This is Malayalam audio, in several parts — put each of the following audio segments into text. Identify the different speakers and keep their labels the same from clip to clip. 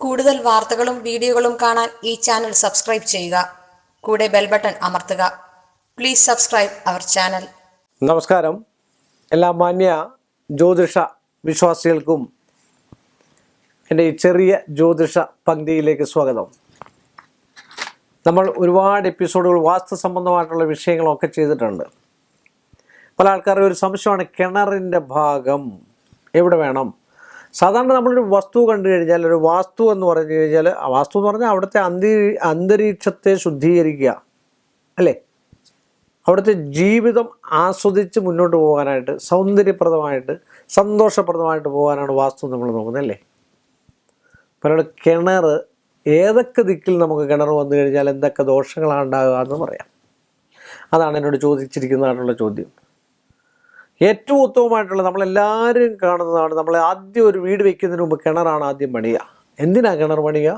Speaker 1: കൂടുതൽ വാർത്തകളും വീഡിയോകളും കാണാൻ ഈ ചാനൽ സബ്സ്ക്രൈബ് ചെയ്യുക. കൂടെ ബെൽ ബട്ടൺ അമർത്തുക. Please subscribe our channel.
Speaker 2: നമസ്കാരം. എല്ലാ മാന്യ ജ്യോതിഷ വിശ്വാസികൾക്കും എൻ്റെ ഈ ചെറിയ ജ്യോതിഷ പങ്ക്തിയിലേക്ക് സ്വാഗതം. നമ്മൾ ഒരുപാട് എപ്പിസോഡുകൾ വാസ്തു സംബന്ധമായിട്ടുള്ള വിഷയങ്ങളൊക്കെ ചെയ്തിട്ടുണ്ട്. പല ആൾക്കാരുടെ ഒരു സംശയമാണ്, കിണറിൻ്റെ ഭാഗം എവിടെ വേണം? സാധാരണ നമ്മളൊരു വസ്തു കണ്ടു കഴിഞ്ഞാൽ, ഒരു വാസ്തു എന്ന് പറഞ്ഞു കഴിഞ്ഞാൽ, വാസ്തു എന്ന് പറഞ്ഞാൽ അവിടുത്തെ അന്തരീക്ഷത്തെ ശുദ്ധീകരിക്കുക അല്ലേ, അവിടുത്തെ ജീവിതം ആസ്വദിച്ച് മുന്നോട്ട് പോകാനായിട്ട്, സൗന്ദര്യപ്രദമായിട്ട് സന്തോഷപ്രദമായിട്ട് പോകാനാണ് വാസ്തു നമ്മൾ നോക്കുന്നത് അല്ലേ. പലരുടെ കിണർ, ഏതൊക്കെ ദിക്കിൽ നമുക്ക് കിണർ വന്നു കഴിഞ്ഞാൽ എന്തൊക്കെ ദോഷങ്ങളാണ് ഉണ്ടാകുക എന്ന് പറയാം. അതാണ് എന്നോട് ചോദിച്ചിരിക്കുന്നതായിട്ടുള്ള ചോദ്യം. ഏറ്റവും ഉത്തമമായിട്ടുള്ള, നമ്മളെല്ലാവരും കാണുന്നതാണ്, നമ്മൾ ആദ്യം ഒരു വീട് വയ്ക്കുന്നതിന് മുമ്പ് കിണറാണ് ആദ്യം പണിയുക. എന്തിനാണ് കിണർ പണിയുക?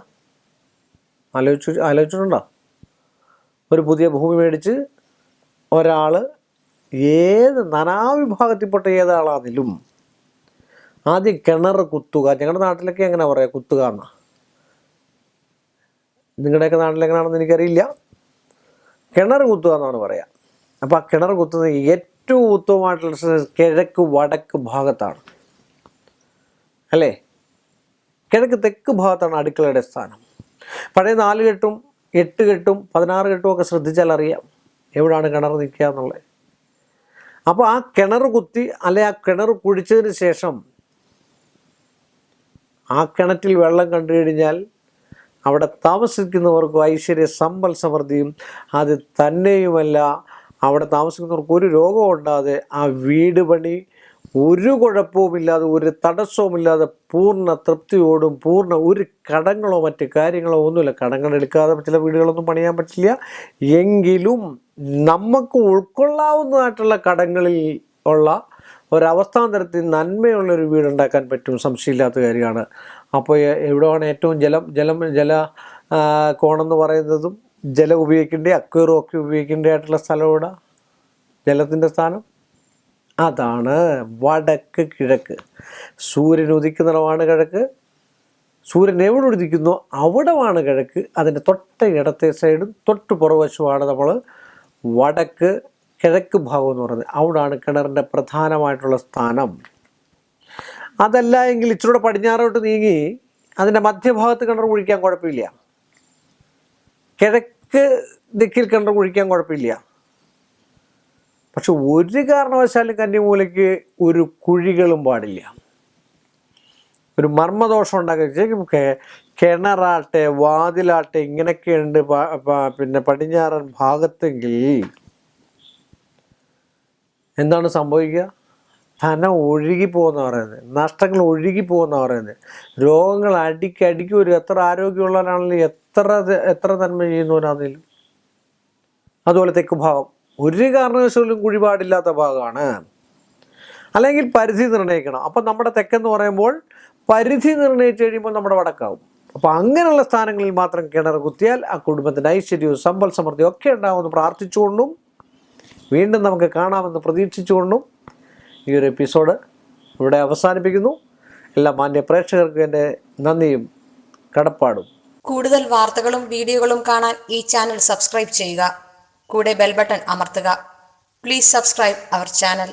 Speaker 2: ആലോചിച്ചിട്ടുണ്ടോ? ഒരു പുതിയ ഭൂമി മേടിച്ച് ഒരാൾ, ഏത് നാനാവിഭാഗത്തിൽപ്പെട്ട ഏതാളാണെങ്കിലും ആദ്യം കിണർ കുത്തുക. ഞങ്ങളുടെ നാട്ടിലൊക്കെ എങ്ങനെ പറയാം, കുത്തുക എന്നാ. നിങ്ങളുടെയൊക്കെ നാട്ടിലെങ്ങനെയാണെന്ന് എനിക്കറിയില്ല. കിണർ കുത്തുക എന്നാണ് പറയാം. അപ്പോൾ ആ കിണർ കുത്തുന്നത് ഏറ്റവും ഉത്തമമായിട്ടുള്ള കിഴക്ക് വടക്ക് ഭാഗത്താണ് അല്ലേ. കിഴക്ക് തെക്ക് ഭാഗത്താണ് അടുക്കളയുടെ സ്ഥാനം. പഴയ 4 കെട്ടും 8 കെട്ടും 16 കെട്ടും ഒക്കെ ശ്രദ്ധിച്ചാൽ അറിയാം എവിടെയാണ് കിണർ നിൽക്കുക എന്നുള്ളത്. അപ്പോൾ ആ കിണർ കുത്തി, അല്ലെ ആ കിണർ കുഴിച്ചതിന് ശേഷം ആ കിണറ്റിൽ വെള്ളം കണ്ടു കഴിഞ്ഞാൽ അവിടെ താമസിക്കുന്നവർക്ക് ഐശ്വര്യ സമ്പൽ സമൃദ്ധിയും, അത് തന്നെയുമല്ല അവിടെ താമസിക്കുന്നവർക്ക് ഒരു രോഗവും ഉണ്ടാകാതെ ആ വീട് പണി ഒരു കുഴപ്പവുമില്ലാതെ, ഒരു തടസ്സവുമില്ലാതെ പൂർണ്ണ തൃപ്തിയോടും ഒരു കടങ്ങളോ മറ്റ് കാര്യങ്ങളോ ഒന്നുമില്ല. കടങ്ങൾ എടുക്കാതെ ചില വീടുകളൊന്നും പണിയാൻ പറ്റില്ല. എങ്കിലും നമുക്ക് ഉൾക്കൊള്ളാവുന്നതായിട്ടുള്ള കടങ്ങളിൽ ഉള്ള ഒരവസ്ഥാന്തരത്തിൽ നന്മയുള്ളൊരു വീടുണ്ടാക്കാൻ പറ്റും, സംശയമില്ലാത്ത കാര്യമാണ്. അപ്പോൾ എവിടെയാണ് ഏറ്റവും ജല കോണമെന്ന് പറയുന്നതും ജലം ഉപയോഗിക്കേണ്ട, അക്വേറും ഒക്കെ ഉപയോഗിക്കേണ്ടതായിട്ടുള്ള സ്ഥലം ഇവിടെ, ജലത്തിൻ്റെ സ്ഥാനം അതാണ് വടക്ക് കിഴക്ക്. സൂര്യൻ ഉദിക്കുന്നിടമാണ് കിഴക്ക്. സൂര്യൻ എവിടെ ഉദിക്കുന്നോ അവിടമാണ് കിഴക്ക്. അതിൻ്റെ തൊട്ട ഇടത്തെ സൈഡും തൊട്ട് പുറവശമാണ് നമ്മൾ വടക്ക് കിഴക്ക് ഭാഗം എന്ന് പറയുന്നത്. അവിടാണ് കിണറിൻ്റെ പ്രധാനമായിട്ടുള്ള സ്ഥാനം. അതല്ല എങ്കിൽ ഇച്ചിരൂടെ പടിഞ്ഞാറോട്ട് നീങ്ങി അതിൻ്റെ മധ്യഭാഗത്ത് കിണർ കുഴിക്കാൻ കുഴപ്പമില്ല. കിഴക്ക് ദിക്കിൽ കിണർ കുഴിക്കാൻ കുഴപ്പമില്ല. പക്ഷെ ഒരു കാരണവശാലും കന്നിമൂലയ്ക്ക് ഒരു കുഴികളും പാടില്ല. ഒരു മർമ്മദോഷം ഉണ്ടാക്കുക. കിണറാട്ടെ വാതിലാട്ടെ ഇങ്ങനെയൊക്കെയുണ്ട് പിന്നെ പടിഞ്ഞാറൻ ഭാഗത്തെങ്കിൽ എന്താണ് സംഭവിക്കുക? ധനം ഒഴുകിപ്പോകുന്ന പറയുന്നത്, നഷ്ടങ്ങൾ ഒഴുകിപ്പോകുന്ന പറയുന്നത്, രോഗങ്ങൾ അടിക്കടിക്ക് വരും. എത്ര ആരോഗ്യമുള്ളവരാണെങ്കിലും എത്ര നന്മ ചെയ്യുന്നവരാണെങ്കിലും. അതുപോലെ തെക്ക് ഭാഗം ഒരു കാരണവശാലും കുഴിപാടില്ലാത്ത ഭാഗമാണ്. അല്ലെങ്കിൽ പരിധി നിർണ്ണയിക്കണം. അപ്പം നമ്മുടെ തെക്കെന്ന് പറയുമ്പോൾ പരിധി നിർണ്ണയിച്ച് കഴിയുമ്പോൾ നമ്മുടെ വടക്കാവും. അപ്പോൾ അങ്ങനെയുള്ള സ്ഥാനങ്ങളിൽ മാത്രം കിണർ കുത്തിയാൽ ആ കുടുംബത്തിൻ്റെ ഐശ്വര്യവും സമ്പൽ സമൃദ്ധിയും ഒക്കെ ഉണ്ടാകുമെന്ന് പ്രാർത്ഥിച്ചുകൊണ്ടും വീണ്ടും നമുക്ക് കാണാമെന്ന് പ്രതീക്ഷിച്ചുകൊണ്ടും ഈ ഒരു എപ്പിസോഡ് ഇവിടെ അവസാനിപ്പിക്കുന്നു. എല്ലാ മാന്യ പ്രേക്ഷകർക്കും എൻ്റെ നന്ദിയും കടപ്പാടും.
Speaker 1: കൂടുതൽ വാർത്തകളും വീഡിയോകളും കാണാൻ ഈ ചാനൽ സബ്സ്ക്രൈബ് ചെയ്യുക. കൂടെ ബെൽ ബട്ടൺ അമർത്തുക. Please subscribe our channel.